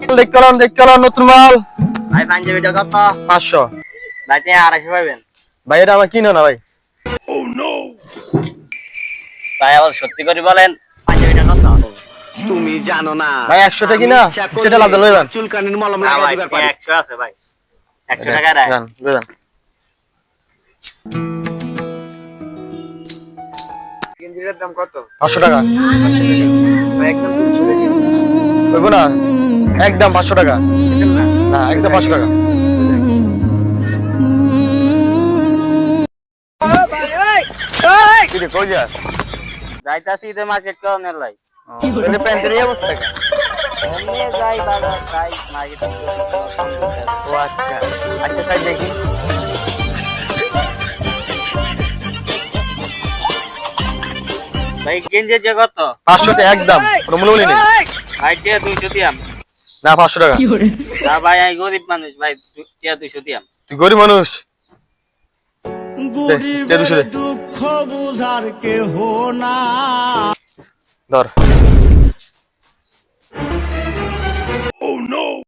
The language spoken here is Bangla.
দেখলাম নতুন মাল ভাই পাঞ্জাবিটা কত? 500 ভাই 250 পাবেন। ভাই এটা আমার কিনো না ভাই ভাই আবার সত্যি করে বলেন পাঞ্জাবিটা কত? তুমি জানো না ভাই 100 টাকা কিনা সেটা লাভ লইবেন চুলকানির মলম না লাগাই ভাই দিবার পারি 100 আছে ভাই 100 টাকা রাখ। জান বুঝান গেঞ্জিটার দাম কত? 500 টাকা ভাই একদম 300 টাকা। কইবো না একদম 500 টাকা না একদম 500 টাকা কি রে কই যাস যাইতাছি ঈদে মার্কেট করনের লাই। তাহলে প্যান্টের এই অবস্থা কেন? এমনি যাই বাজার যাই মার্কেট ও আচ্ছা আচ্ছা সাইড দেখি ভাই গেঞ্জির যে কত? 500 টাকা একদম কোনো মূল্য নেই ভাই টিয়া 200 দিয়াম। না 500 টাকা না ভাই আমি গরিব মানুষ ভাই টিয়া 200 দিয়াম। তুই গরিব মানুষ দে 200 দে দুঃখ বুঝার কেহ না ধর